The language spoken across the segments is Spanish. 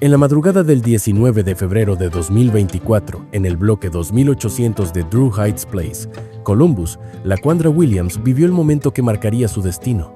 En la madrugada del 19 de febrero de 2024, en el bloque 2800 de Drew Heights Place, Columbus, Laquandra Williams vivió el momento que marcaría su destino.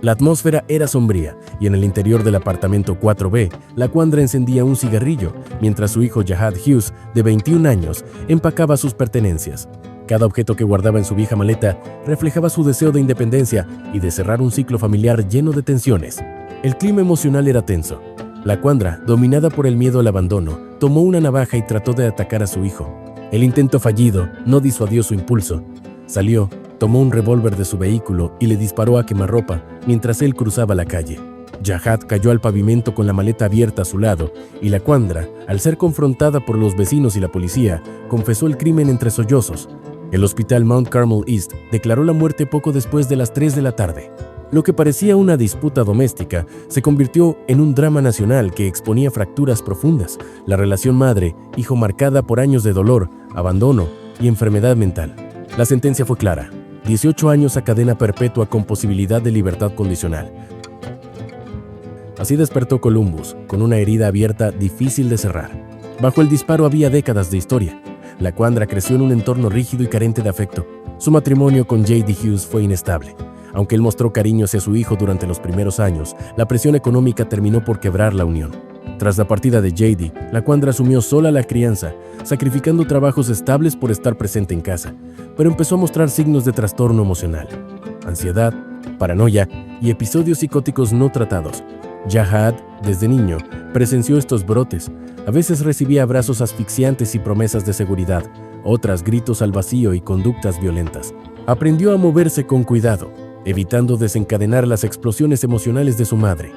La atmósfera era sombría y en el interior del apartamento 4B, Laquandra encendía un cigarrillo, mientras su hijo Jahad Hughes, de 21 años, empacaba sus pertenencias. Cada objeto que guardaba en su vieja maleta reflejaba su deseo de independencia y de cerrar un ciclo familiar lleno de tensiones. El clima emocional era tenso. Laquandra, dominada por el miedo al abandono, tomó una navaja y trató de atacar a su hijo. El intento fallido no disuadió su impulso. Salió, tomó un revólver de su vehículo y le disparó a quemarropa mientras él cruzaba la calle. Jahad cayó al pavimento con la maleta abierta a su lado y Laquandra, al ser confrontada por los vecinos y la policía, confesó el crimen entre sollozos. El hospital Mount Carmel East declaró la muerte poco después de las 3 de la tarde. Lo que parecía una disputa doméstica se convirtió en un drama nacional que exponía fracturas profundas, la relación madre-hijo marcada por años de dolor, abandono y enfermedad mental. La sentencia fue clara: 18 años a cadena perpetua con posibilidad de libertad condicional. Así despertó Columbus, con una herida abierta difícil de cerrar. Bajo el disparo había décadas de historia. Laquandra creció en un entorno rígido y carente de afecto. Su matrimonio con J.D. Hughes fue inestable. Aunque él mostró cariño hacia su hijo durante los primeros años, la presión económica terminó por quebrar la unión. Tras la partida de J.D., Laquandra asumió sola la crianza, sacrificando trabajos estables por estar presente en casa, pero empezó a mostrar signos de trastorno emocional, ansiedad, paranoia y episodios psicóticos no tratados. Jahad, desde niño, presenció estos brotes. A veces recibía abrazos asfixiantes y promesas de seguridad, otras gritos al vacío y conductas violentas. Aprendió a moverse con cuidado, evitando desencadenar las explosiones emocionales de su madre.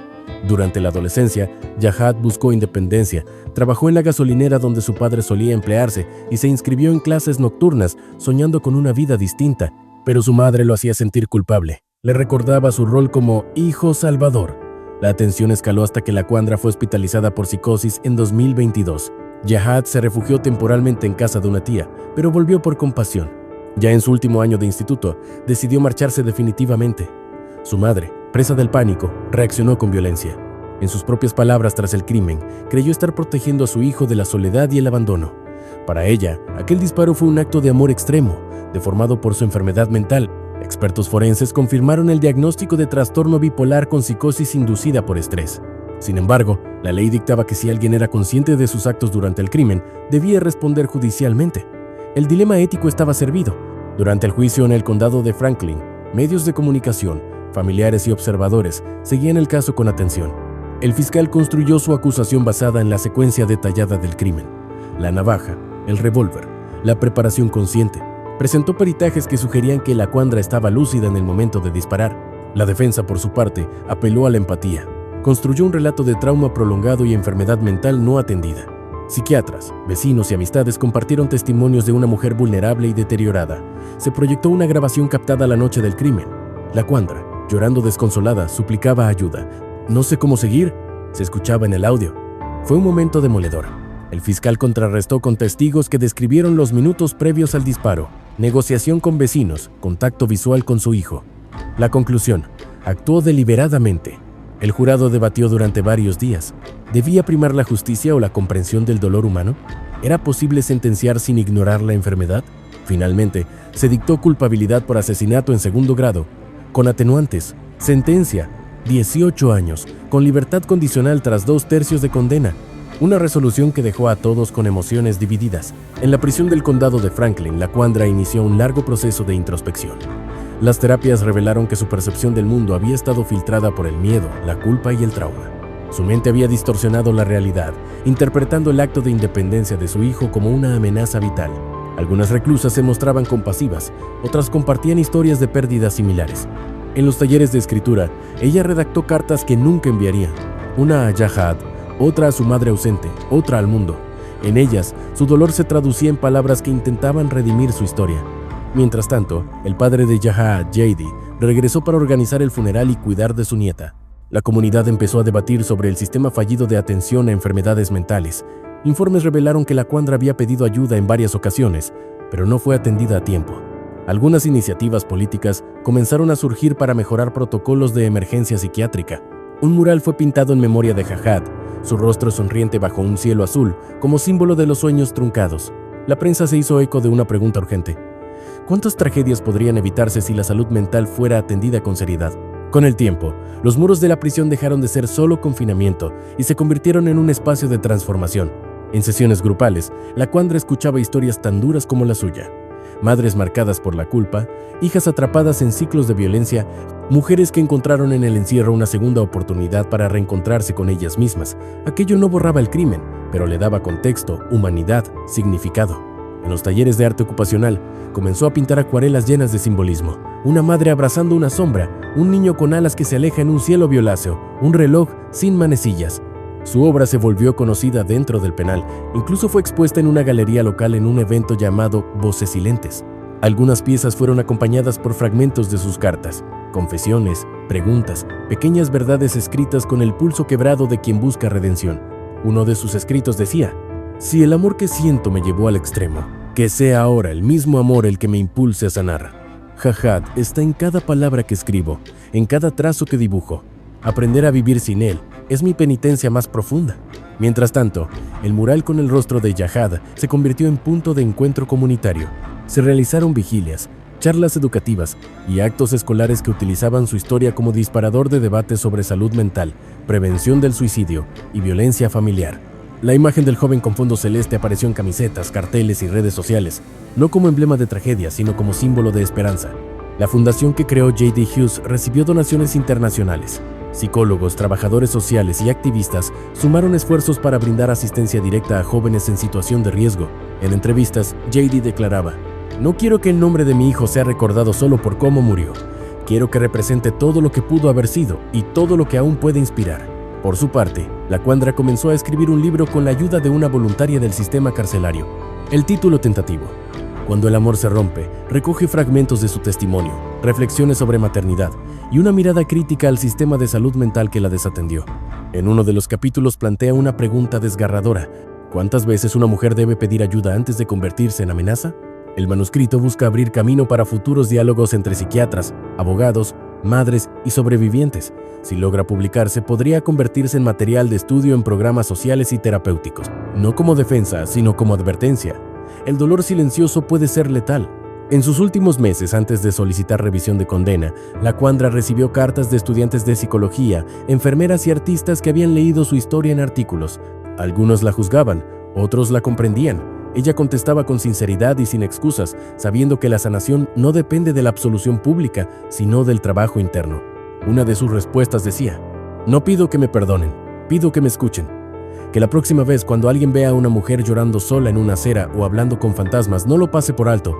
Durante la adolescencia, Jahad buscó independencia, trabajó en la gasolinera donde su padre solía emplearse y se inscribió en clases nocturnas, soñando con una vida distinta, pero su madre lo hacía sentir culpable. Le recordaba su rol como hijo salvador. La tensión escaló hasta que Laquandra fue hospitalizada por psicosis en 2022. Jahad se refugió temporalmente en casa de una tía, pero volvió por compasión. Ya en su último año de instituto, decidió marcharse definitivamente. Su madre, presa del pánico, reaccionó con violencia. En sus propias palabras tras el crimen, creyó estar protegiendo a su hijo de la soledad y el abandono. Para ella, aquel disparo fue un acto de amor extremo, deformado por su enfermedad mental. Expertos forenses confirmaron el diagnóstico de trastorno bipolar con psicosis inducida por estrés. Sin embargo, la ley dictaba que si alguien era consciente de sus actos durante el crimen, debía responder judicialmente. El dilema ético estaba servido. Durante el juicio en el condado de Franklin, medios de comunicación, familiares y observadores seguían el caso con atención. El fiscal construyó su acusación basada en la secuencia detallada del crimen: la navaja, el revólver, la preparación consciente. Presentó peritajes que sugerían que Laquandra estaba lúcida en el momento de disparar. La defensa, por su parte, apeló a la empatía. Construyó un relato de trauma prolongado y enfermedad mental no atendida. Psiquiatras, vecinos y amistades compartieron testimonios de una mujer vulnerable y deteriorada. Se proyectó una grabación captada la noche del crimen. Laquandra, llorando desconsolada, suplicaba ayuda. «No sé cómo seguir», se escuchaba en el audio. Fue un momento demoledor. El fiscal contrarrestó con testigos que describieron los minutos previos al disparo, negociación con vecinos, contacto visual con su hijo. La conclusión: actuó deliberadamente. El jurado debatió durante varios días. ¿Debía primar la justicia o la comprensión del dolor humano? ¿Era posible sentenciar sin ignorar la enfermedad? Finalmente, se dictó culpabilidad por asesinato en segundo grado, con atenuantes. Sentencia: 18 años, con libertad condicional tras 2/3 de condena. Una resolución que dejó a todos con emociones divididas. En la prisión del condado de Franklin, Laquandra inició un largo proceso de introspección. Las terapias revelaron que su percepción del mundo había estado filtrada por el miedo, la culpa y el trauma. Su mente había distorsionado la realidad, interpretando el acto de independencia de su hijo como una amenaza vital. Algunas reclusas se mostraban compasivas, otras compartían historias de pérdidas similares. En los talleres de escritura, ella redactó cartas que nunca enviaría. Una a Jahad, otra a su madre ausente, otra al mundo. En ellas, su dolor se traducía en palabras que intentaban redimir su historia. Mientras tanto, el padre de Jahad, J.D., regresó para organizar el funeral y cuidar de su nieta. La comunidad empezó a debatir sobre el sistema fallido de atención a enfermedades mentales. Informes revelaron que Laquandra había pedido ayuda en varias ocasiones, pero no fue atendida a tiempo. Algunas iniciativas políticas comenzaron a surgir para mejorar protocolos de emergencia psiquiátrica. Un mural fue pintado en memoria de Jahad, su rostro sonriente bajo un cielo azul, como símbolo de los sueños truncados. La prensa se hizo eco de una pregunta urgente. ¿Cuántas tragedias podrían evitarse si la salud mental fuera atendida con seriedad? Con el tiempo, los muros de la prisión dejaron de ser solo confinamiento y se convirtieron en un espacio de transformación. En sesiones grupales, Laquandra escuchaba historias tan duras como la suya. Madres marcadas por la culpa, hijas atrapadas en ciclos de violencia, mujeres que encontraron en el encierro una segunda oportunidad para reencontrarse con ellas mismas. Aquello no borraba el crimen, pero le daba contexto, humanidad, significado. En los talleres de arte ocupacional, comenzó a pintar acuarelas llenas de simbolismo. Una madre abrazando una sombra, un niño con alas que se aleja en un cielo violáceo, un reloj sin manecillas. Su obra se volvió conocida dentro del penal, incluso fue expuesta en una galería local en un evento llamado Voces Silentes. Algunas piezas fueron acompañadas por fragmentos de sus cartas, confesiones, preguntas, pequeñas verdades escritas con el pulso quebrado de quien busca redención. Uno de sus escritos decía: «Si el amor que siento me llevó al extremo, que sea ahora el mismo amor el que me impulse a sanar». Jahad está en cada palabra que escribo, en cada trazo que dibujo. Aprender a vivir sin él es mi penitencia más profunda. Mientras tanto, el mural con el rostro de Jahad se convirtió en punto de encuentro comunitario. Se realizaron vigilias, charlas educativas y actos escolares que utilizaban su historia como disparador de debates sobre salud mental, prevención del suicidio y violencia familiar. La imagen del joven con fondo celeste apareció en camisetas, carteles y redes sociales, no como emblema de tragedia, sino como símbolo de esperanza. La fundación que creó J.D. Hughes recibió donaciones internacionales. Psicólogos, trabajadores sociales y activistas sumaron esfuerzos para brindar asistencia directa a jóvenes en situación de riesgo. En entrevistas, J.D. declaraba: «No quiero que el nombre de mi hijo sea recordado solo por cómo murió. Quiero que represente todo lo que pudo haber sido y todo lo que aún puede inspirar». Por su parte, Laquandra comenzó a escribir un libro con la ayuda de una voluntaria del sistema carcelario. El título tentativo, Cuando el amor se rompe, recoge fragmentos de su testimonio, reflexiones sobre maternidad y una mirada crítica al sistema de salud mental que la desatendió. En uno de los capítulos plantea una pregunta desgarradora: ¿cuántas veces una mujer debe pedir ayuda antes de convertirse en amenaza? El manuscrito busca abrir camino para futuros diálogos entre psiquiatras, abogados, madres y sobrevivientes. Si logra publicarse, podría convertirse en material de estudio en programas sociales y terapéuticos, no como defensa, sino como advertencia. El dolor silencioso puede ser letal. En sus últimos meses, antes de solicitar revisión de condena, Laquandra recibió cartas de estudiantes de psicología, enfermeras y artistas que habían leído su historia en artículos. Algunos la juzgaban, otros la comprendían. Ella contestaba con sinceridad y sin excusas, sabiendo que la sanación no depende de la absolución pública, sino del trabajo interno. Una de sus respuestas decía: «No pido que me perdonen, pido que me escuchen. Que la próxima vez cuando alguien vea a una mujer llorando sola en una acera o hablando con fantasmas, no lo pase por alto.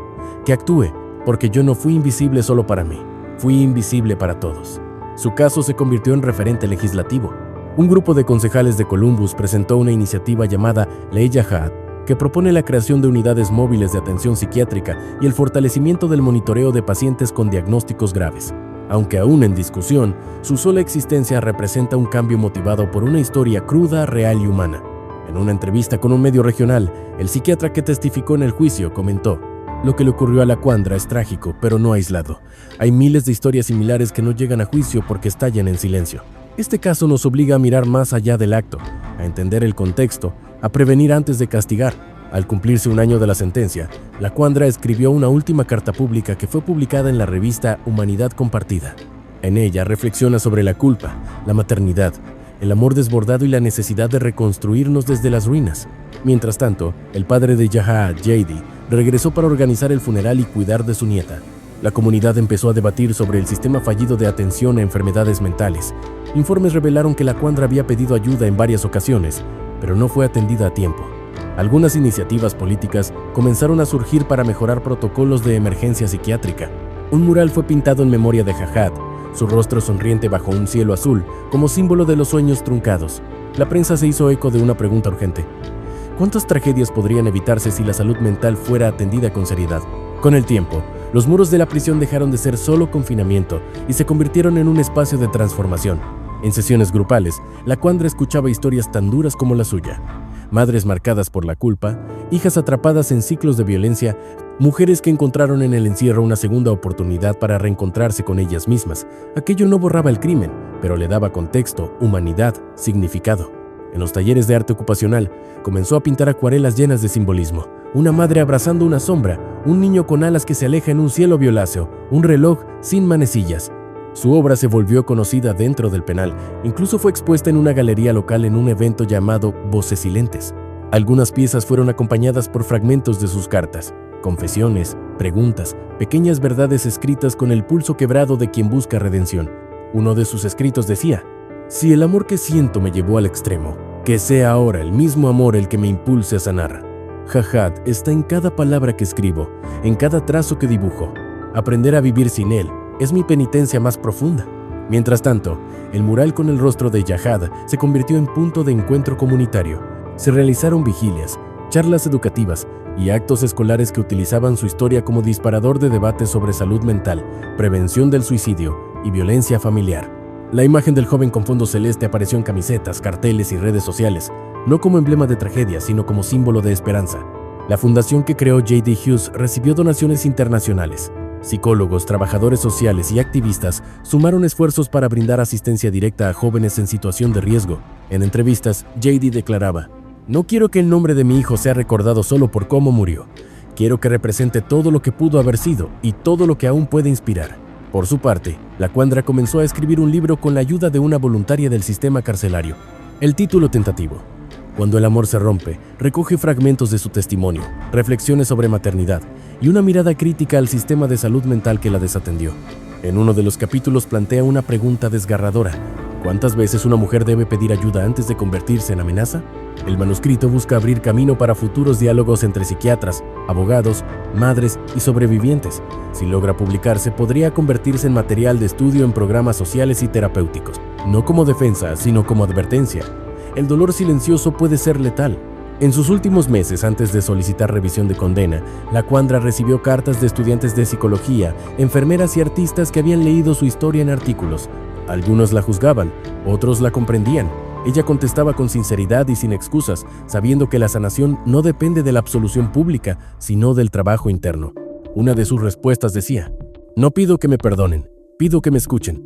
Que actúe, porque yo no fui invisible solo para mí, fui invisible para todos». Su caso se convirtió en referente legislativo. Un grupo de concejales de Columbus presentó una iniciativa llamada Ley Jahad, que propone la creación de unidades móviles de atención psiquiátrica y el fortalecimiento del monitoreo de pacientes con diagnósticos graves. Aunque aún en discusión, su sola existencia representa un cambio motivado por una historia cruda, real y humana. En una entrevista con un medio regional, el psiquiatra que testificó en el juicio comentó: «Lo que le ocurrió a Laquandra es trágico, pero no aislado. Hay miles de historias similares que no llegan a juicio porque estallan en silencio. Este caso nos obliga a mirar más allá del acto, a entender el contexto, a prevenir antes de castigar». Al cumplirse un año de la sentencia, Laquandra escribió una última carta pública que fue publicada en la revista Humanidad Compartida. En ella reflexiona sobre la culpa, la maternidad, el amor desbordado y la necesidad de reconstruirnos desde las ruinas. Mientras tanto, el padre de Jahad, J.D., regresó para organizar el funeral y cuidar de su nieta. La comunidad empezó a debatir sobre el sistema fallido de atención a enfermedades mentales. Informes revelaron que Laquandra había pedido ayuda en varias ocasiones, pero no fue atendida a tiempo. Algunas iniciativas políticas comenzaron a surgir para mejorar protocolos de emergencia psiquiátrica. Un mural fue pintado en memoria de Jahad, su rostro sonriente bajo un cielo azul, como símbolo de los sueños truncados. La prensa se hizo eco de una pregunta urgente: ¿cuántas tragedias podrían evitarse si la salud mental fuera atendida con seriedad? Con el tiempo, los muros de la prisión dejaron de ser solo confinamiento y se convirtieron en un espacio de transformación. En sesiones grupales, Laquandra escuchaba historias tan duras como la suya. Madres marcadas por la culpa, hijas atrapadas en ciclos de violencia, mujeres que encontraron en el encierro una segunda oportunidad para reencontrarse con ellas mismas. Aquello no borraba el crimen, pero le daba contexto, humanidad, significado. En los talleres de arte ocupacional, comenzó a pintar acuarelas llenas de simbolismo. Una madre abrazando una sombra, un niño con alas que se aleja en un cielo violáceo, un reloj sin manecillas. Su obra se volvió conocida dentro del penal. Incluso fue expuesta en una galería local en un evento llamado Voces Silentes. Algunas piezas fueron acompañadas por fragmentos de sus cartas, confesiones, preguntas, pequeñas verdades escritas con el pulso quebrado de quien busca redención. Uno de sus escritos decía: «Si el amor que siento me llevó al extremo, que sea ahora el mismo amor el que me impulse a sanar». Jahad está en cada palabra que escribo, en cada trazo que dibujo. Aprender a vivir sin él es mi penitencia más profunda. Mientras tanto, el mural con el rostro de Jahad se convirtió en punto de encuentro comunitario. Se realizaron vigilias, charlas educativas y actos escolares que utilizaban su historia como disparador de debates sobre salud mental, prevención del suicidio y violencia familiar. La imagen del joven con fondo celeste apareció en camisetas, carteles y redes sociales, no como emblema de tragedia, sino como símbolo de esperanza. La fundación que creó J.D. Hughes recibió donaciones internacionales. Psicólogos, trabajadores sociales y activistas sumaron esfuerzos para brindar asistencia directa a jóvenes en situación de riesgo. En entrevistas, J.D. declaraba: «No quiero que el nombre de mi hijo sea recordado solo por cómo murió. Quiero que represente todo lo que pudo haber sido y todo lo que aún puede inspirar». Por su parte, Laquandra comenzó a escribir un libro con la ayuda de una voluntaria del sistema carcelario. El título tentativo, Cuando el amor se rompe, recoge fragmentos de su testimonio, reflexiones sobre maternidad y una mirada crítica al sistema de salud mental que la desatendió. En uno de los capítulos plantea una pregunta desgarradora: ¿cuántas veces una mujer debe pedir ayuda antes de convertirse en amenaza? El manuscrito busca abrir camino para futuros diálogos entre psiquiatras, abogados, madres y sobrevivientes. Si logra publicarse, podría convertirse en material de estudio en programas sociales y terapéuticos, no como defensa, sino como advertencia. El dolor silencioso puede ser letal. En sus últimos meses, antes de solicitar revisión de condena, Laquandra recibió cartas de estudiantes de psicología, enfermeras y artistas que habían leído su historia en artículos. Algunos la juzgaban, otros la comprendían. Ella contestaba con sinceridad y sin excusas, sabiendo que la sanación no depende de la absolución pública, sino del trabajo interno. Una de sus respuestas decía: «No pido que me perdonen, pido que me escuchen.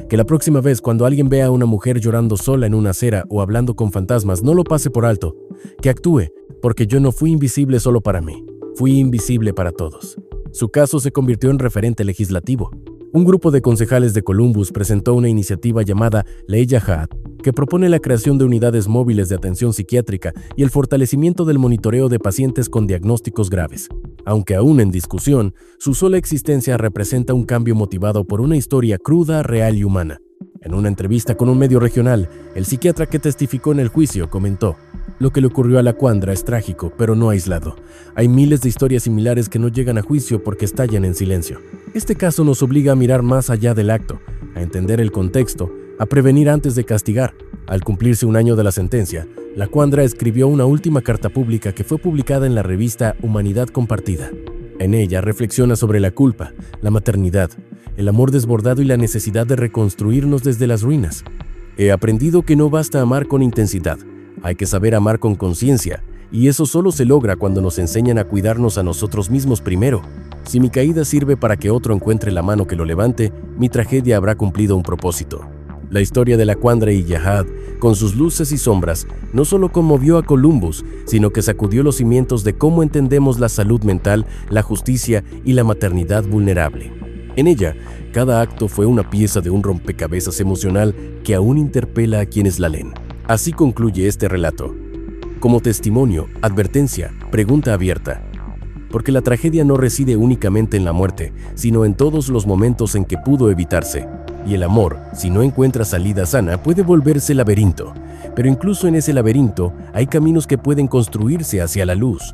Que la próxima vez cuando alguien vea a una mujer llorando sola en una acera o hablando con fantasmas, no lo pase por alto. Que actúe, porque yo no fui invisible solo para mí, fui invisible para todos». Su caso se convirtió en referente legislativo. Un grupo de concejales de Columbus presentó una iniciativa llamada Ley Jahad, que propone la creación de unidades móviles de atención psiquiátrica y el fortalecimiento del monitoreo de pacientes con diagnósticos graves. Aunque aún en discusión, su sola existencia representa un cambio motivado por una historia cruda, real y humana. En una entrevista con un medio regional, el psiquiatra que testificó en el juicio comentó: «Lo que le ocurrió a Laquandra es trágico, pero no aislado. Hay miles de historias similares que no llegan a juicio porque estallan en silencio. Este caso nos obliga a mirar más allá del acto, a entender el contexto, a prevenir antes de castigar». Al cumplirse un año de la sentencia, Laquandra escribió una última carta pública que fue publicada en la revista Humanidad Compartida. En ella reflexiona sobre la culpa, la maternidad, el amor desbordado y la necesidad de reconstruirnos desde las ruinas. «He aprendido que no basta amar con intensidad, hay que saber amar con conciencia, y eso solo se logra cuando nos enseñan a cuidarnos a nosotros mismos primero. Si mi caída sirve para que otro encuentre la mano que lo levante, mi tragedia habrá cumplido un propósito». La historia de Laquandra y Jahad, con sus luces y sombras, no solo conmovió a Columbus, sino que sacudió los cimientos de cómo entendemos la salud mental, la justicia y la maternidad vulnerable. En ella, cada acto fue una pieza de un rompecabezas emocional que aún interpela a quienes la leen. Así concluye este relato. Como testimonio, advertencia, pregunta abierta. Porque la tragedia no reside únicamente en la muerte, sino en todos los momentos en que pudo evitarse. Y el amor, si no encuentra salida sana, puede volverse laberinto. Pero incluso en ese laberinto, hay caminos que pueden construirse hacia la luz.